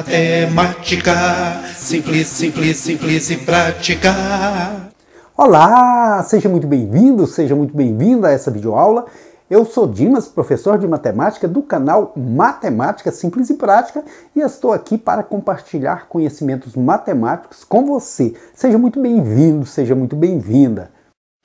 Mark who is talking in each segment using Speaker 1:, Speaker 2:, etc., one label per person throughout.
Speaker 1: matemática, simples, simples, simples e prática.
Speaker 2: Olá, seja muito bem-vindo, seja muito bem-vinda a essa videoaula. Eu sou Dimas, professor de matemática do canal Matemática Simples e Prática e estou aqui para compartilhar conhecimentos matemáticos com você. Seja muito bem-vindo, seja muito bem-vinda.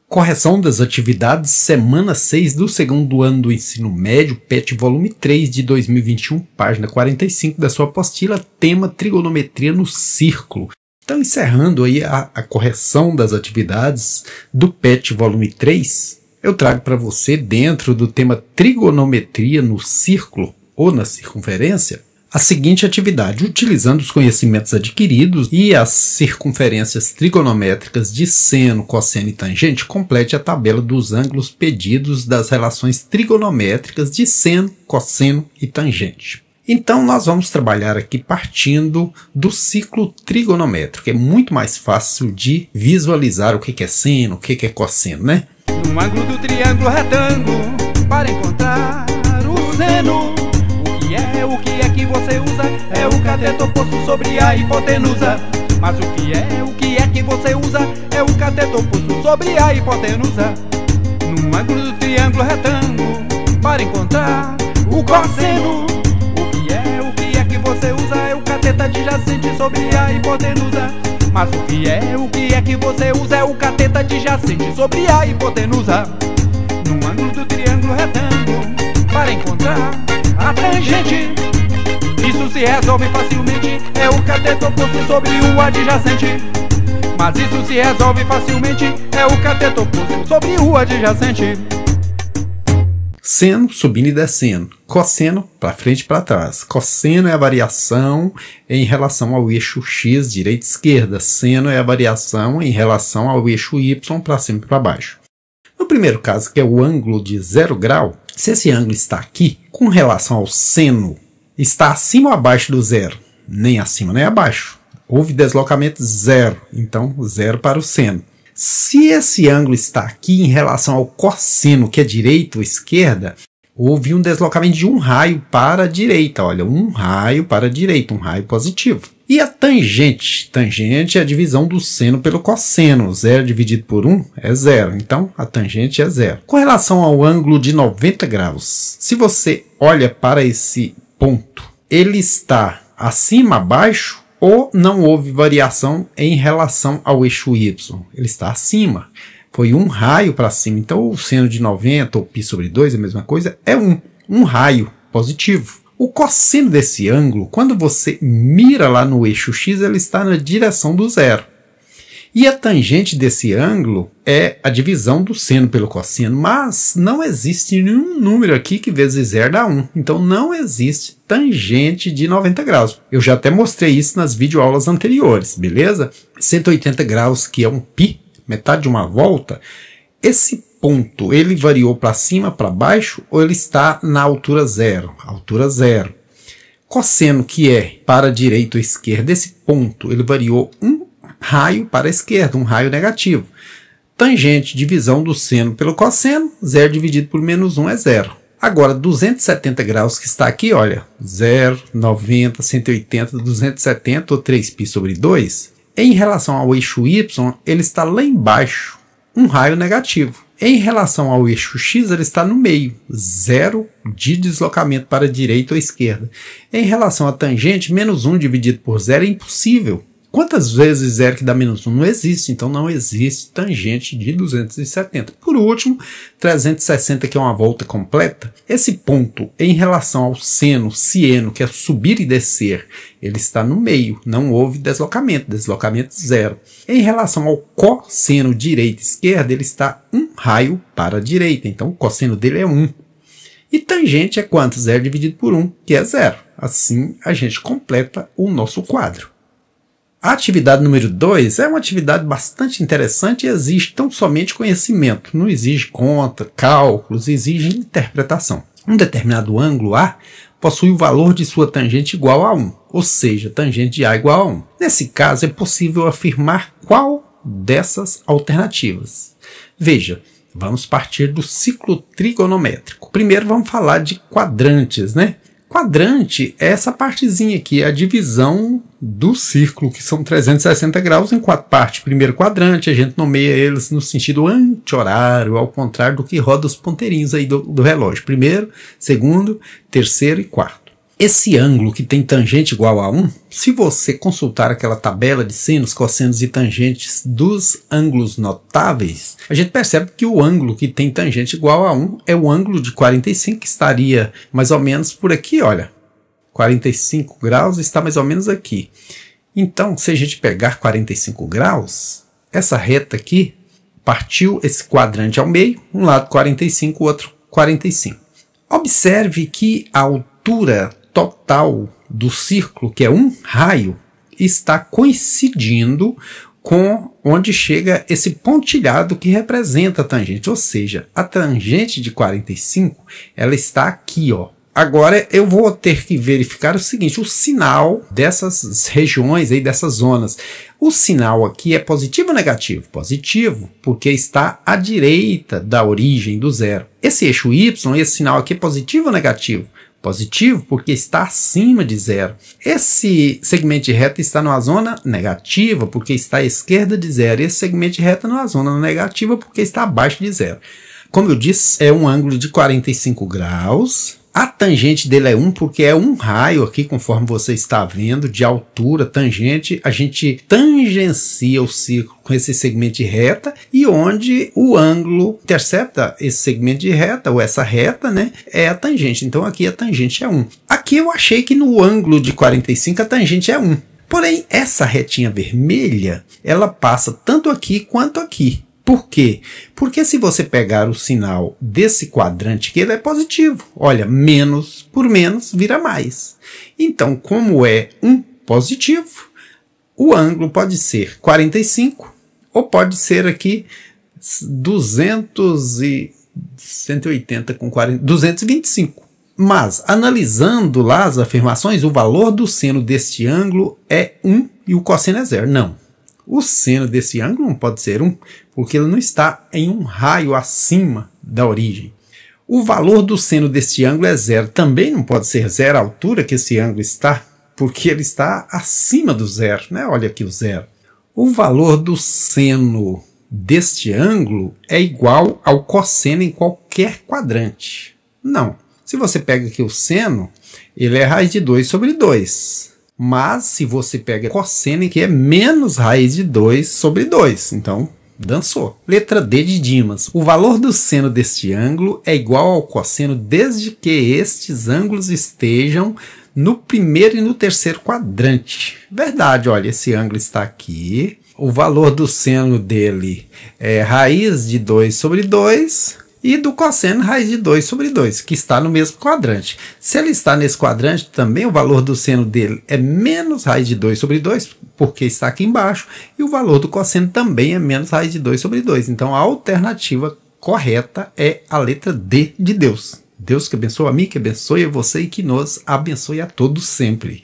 Speaker 3: Correção das atividades, semana 6 do segundo ano do ensino médio, PET volume 3 de 2021, página 45 da sua apostila, tema trigonometria no círculo. Então, encerrando aí a correção das atividades do PET volume 3, eu trago para você, dentro do tema trigonometria no círculo ou na circunferência, a seguinte atividade: utilizando os conhecimentos adquiridos e as circunferências trigonométricas de seno, cosseno e tangente, complete a tabela dos ângulos pedidos das relações trigonométricas de seno, cosseno e tangente. Então, nós vamos trabalhar aqui partindo do ciclo trigonométrico. É muito mais fácil de visualizar o que é seno, o que é cosseno, né?
Speaker 4: No ângulo do triângulo retângulo, para encontrar o seno, o que é que você usa? É o cateto posto sobre a hipotenusa. Mas o que é que você usa? É o cateto posto sobre a hipotenusa. No ângulo do triângulo retângulo, para encontrar o cosseno, o que é que você usa? É o cateto adjacente sobre a hipotenusa. Mas o que é que você usa? É o cateto adjacente sobre a hipotenusa. No ângulo do triângulo retângulo, para encontrar a tangente, isso se resolve facilmente. É o cateto oposto sobre o adjacente. Mas isso se resolve facilmente. É o cateto oposto sobre o adjacente.
Speaker 3: Seno subindo e descendo, cosseno para frente e para trás. Cosseno é a variação em relação ao eixo x, direita e esquerda. Seno é a variação em relação ao eixo y, para cima e para baixo. No primeiro caso, que é o ângulo de 0 grau, se esse ângulo está aqui, com relação ao seno, está acima ou abaixo do zero? Nem acima nem abaixo. Houve deslocamento zero, então zero para o seno. Se esse ângulo está aqui em relação ao cosseno, que é direita ou esquerda, houve um deslocamento de um raio para a direita. Olha, um raio para a direita, um raio positivo. E a tangente? Tangente é a divisão do seno pelo cosseno. 0 dividido por 1 é 0. Então, a tangente é 0. Com relação ao ângulo de 90 graus, se você olha para esse ponto, ele está acima, abaixo, ou não houve variação em relação ao eixo y? Ele está acima. Foi um raio para cima. Então, o seno de 90, ou π sobre 2, é a mesma coisa, é um raio positivo. O cosseno desse ângulo, quando você mira lá no eixo x, ele está na direção do zero. E a tangente desse ângulo é a divisão do seno pelo cosseno, mas não existe nenhum número aqui que vezes 0 dá 1. Então não existe tangente de 90 graus. Eu já até mostrei isso nas videoaulas anteriores, beleza? 180 graus, que é um π, metade de uma volta, esse ponto, ele variou para cima, para baixo, ou ele está na altura zero? Altura zero. Cosseno, que é para a direita ou esquerda, esse ponto, ele variou um raio para a esquerda, um raio negativo. Tangente, divisão do seno pelo cosseno, 0 dividido por menos 1 é 0. Agora, 270 graus que está aqui, olha, 0, 90, 180, 270 ou 3π sobre 2, em relação ao eixo y, ele está lá embaixo, um raio negativo. Em relação ao eixo x, ele está no meio, 0 de deslocamento para a direita ou esquerda. Em relação à tangente, menos 1 dividido por 0 é impossível. Quantas vezes 0 que dá menos 1? Não existe, então não existe tangente de 270. Por último, 360, que é uma volta completa. Esse ponto, em relação ao seno, que é subir e descer, ele está no meio, não houve deslocamento 0. Em relação ao cosseno direita e esquerda, ele está um raio para a direita, então o cosseno dele é 1. E tangente é quanto? 0 dividido por 1, que é 0. Assim, a gente completa o nosso quadro. A atividade número 2 é uma atividade bastante interessante e exige tão somente conhecimento. Não exige conta, cálculos, exige interpretação. Um determinado ângulo A possui o valor de sua tangente igual a 1, ou seja, tangente de A igual a 1. Nesse caso, é possível afirmar qual dessas alternativas. Veja, vamos partir do ciclo trigonométrico. Primeiro vamos falar de quadrantes, né? Quadrante é essa partezinha aqui, a divisão do círculo, que são 360 graus em 4 partes. Primeiro quadrante, a gente nomeia eles no sentido anti-horário, ao contrário do que roda os ponteirinhos aí do relógio. Primeiro, segundo, terceiro e quarto. Esse ângulo que tem tangente igual a 1, se você consultar aquela tabela de sinos, cossenos e tangentes dos ângulos notáveis, a gente percebe que o ângulo que tem tangente igual a 1 é o ângulo de 45, que estaria mais ou menos por aqui, olha. 45 graus está mais ou menos aqui. Então, se a gente pegar 45 graus, essa reta aqui partiu esse quadrante ao meio, um lado 45, o outro 45. Observe que a altura total do círculo, que é um raio, está coincidindo com onde chega esse pontilhado que representa a tangente, ou seja, a tangente de 45, ela está aqui, ó. Agora eu vou ter que verificar o seguinte, o sinal dessas regiões aí, dessas zonas. O sinal aqui é positivo ou negativo? Positivo, porque está à direita da origem do zero. Esse eixo Y, esse sinal aqui é positivo ou negativo? Positivo, porque está acima de zero. Esse segmento de reta está numa zona negativa, porque está à esquerda de zero. Esse segmento de reta numa zona negativa, porque está abaixo de zero. Como eu disse, é um ângulo de 45 graus. A tangente dele é 1, porque é um raio aqui, conforme você está vendo, de altura, tangente. A gente tangencia o círculo com esse segmento de reta, e onde o ângulo intercepta esse segmento de reta, ou essa reta, né, é a tangente. Então aqui a tangente é 1. Aqui eu achei que no ângulo de 45 a tangente é 1. Porém, essa retinha vermelha, ela passa tanto aqui quanto aqui. Por quê? Porque se você pegar o sinal desse quadrante aqui, ele é positivo. Olha, menos por menos vira mais. Então, como é um positivo, o ângulo pode ser 45 ou pode ser aqui 180 com 40, 225. Mas, analisando lá as afirmações, o valor do seno deste ângulo é 1 e o cosseno é 0. Não. O seno desse ângulo não pode ser 1, porque ele não está em um raio acima da origem. O valor do seno deste ângulo é 0. Também não pode ser 0 a altura que esse ângulo está, porque ele está acima do zero, né? Olha aqui o zero. O valor do seno deste ângulo é igual ao cosseno em qualquer quadrante. Não. Se você pega aqui o seno, ele é raiz de 2 sobre 2. Mas se você pega cosseno, que é menos raiz de 2 sobre 2. Então, dançou. Letra D de Dimas. O valor do seno deste ângulo é igual ao cosseno desde que estes ângulos estejam no primeiro e no terceiro quadrante. Verdade, olha, esse ângulo está aqui. O valor do seno dele é raiz de 2 sobre 2. E do cosseno, raiz de 2 sobre 2, que está no mesmo quadrante. Se ele está nesse quadrante, também o valor do seno dele é menos raiz de 2 sobre 2, porque está aqui embaixo. E o valor do cosseno também é menos raiz de 2 sobre 2. Então, a alternativa correta é a letra D de Deus. Deus que abençoe a mim, que abençoe a você e que nos abençoe a todos sempre.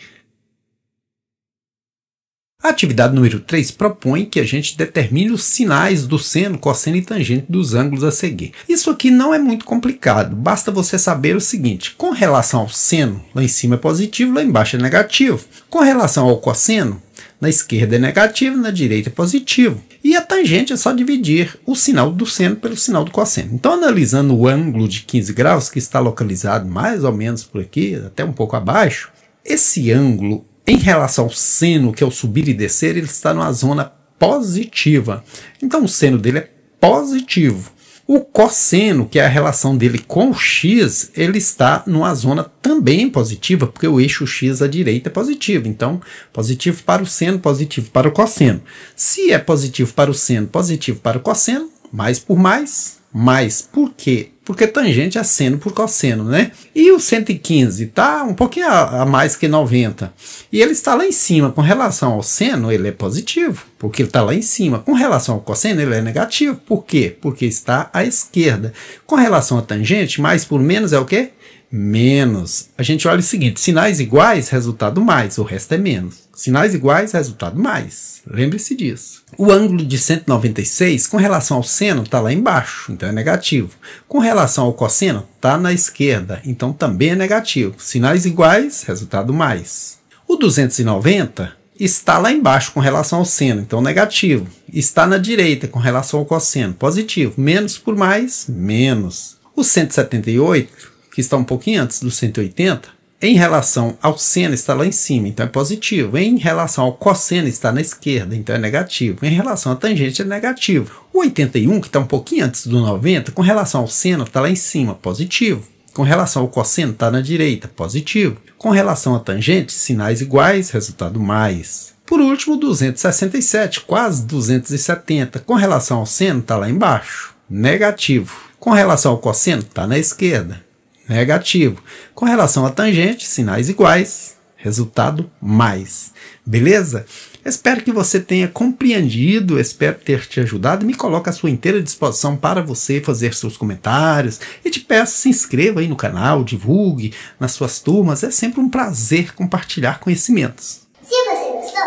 Speaker 3: A atividade número 3 propõe que a gente determine os sinais do seno, cosseno e tangente dos ângulos a seguir. Isso aqui não é muito complicado, basta você saber o seguinte: com relação ao seno, lá em cima é positivo, lá embaixo é negativo. Com relação ao cosseno, na esquerda é negativo, na direita é positivo. E a tangente é só dividir o sinal do seno pelo sinal do cosseno. Então, analisando o ângulo de 15 graus, que está localizado mais ou menos por aqui, até um pouco abaixo, esse ângulo, em relação ao seno, que é o subir e descer, ele está numa zona positiva. Então, o seno dele é positivo. O cosseno, que é a relação dele com o x, ele está numa zona também positiva, porque o eixo x à direita é positivo. Então, positivo para o seno, positivo para o cosseno. Se é positivo para o seno, positivo para o cosseno, mais por mais. Mais por quê? Porque tangente é seno por cosseno, né? E o 115 está um pouquinho a mais que 90. E ele está lá em cima. Com relação ao seno, ele é positivo, porque ele está lá em cima. Com relação ao cosseno, ele é negativo. Por quê? Porque está à esquerda. Com relação à tangente, mais por menos é o quê? menos. A gente olha o seguinte, sinais iguais, resultado mais, o resto é menos. Sinais iguais, resultado mais. Lembre-se disso. O ângulo de 196, com relação ao seno, está lá embaixo, então é negativo. Com relação ao cosseno, está na esquerda, então também é negativo. Sinais iguais, resultado mais. O 290 está lá embaixo com relação ao seno, então negativo. Está na direita com relação ao cosseno, positivo. Menos por mais, menos. O 178, que está um pouquinho antes do 180, em relação ao seno está lá em cima, então é positivo. Em relação ao cosseno está na esquerda, então é negativo. Em relação à tangente é negativo. O 81, que está um pouquinho antes do 90, com relação ao seno está lá em cima, positivo. Com relação ao cosseno está na direita, positivo. Com relação à tangente, sinais iguais, resultado mais. Por último, 267, quase 270. Com relação ao seno está lá embaixo, negativo. Com relação ao cosseno está na esquerda, negativo. Com relação à tangente, sinais iguais, resultado mais. Beleza? Espero que você tenha compreendido, espero ter te ajudado. Me coloco à sua inteira disposição para você fazer seus comentários. E te peço, se inscreva aí no canal, divulgue nas suas turmas. É sempre um prazer compartilhar conhecimentos.
Speaker 5: Se você gostou,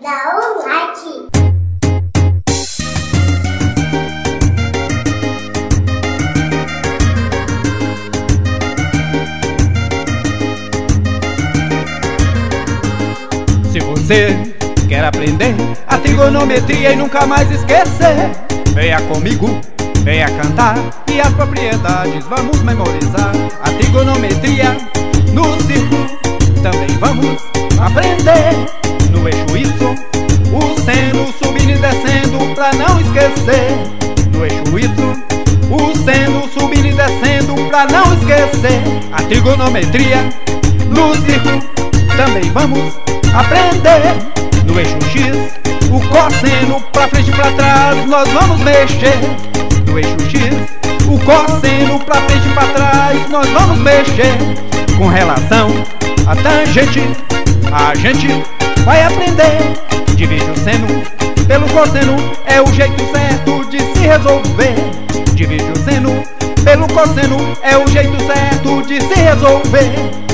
Speaker 5: dá um like.
Speaker 4: Se você quer aprender a trigonometria e nunca mais esquecer, venha comigo, venha cantar e as propriedades vamos memorizar. A trigonometria no círculo também vamos aprender. No eixo Y, o seno subindo e descendo pra não esquecer. No eixo Y, o seno subindo e descendo pra não esquecer. A trigonometria no círculo também vamos aprender. No eixo X, o cosseno pra frente e pra trás nós vamos mexer. No eixo X, o cosseno pra frente e pra trás nós vamos mexer. Com relação à tangente, a gente vai aprender. Divide o seno pelo cosseno, é o jeito certo de se resolver. Divide o seno pelo cosseno, é o jeito certo de se resolver.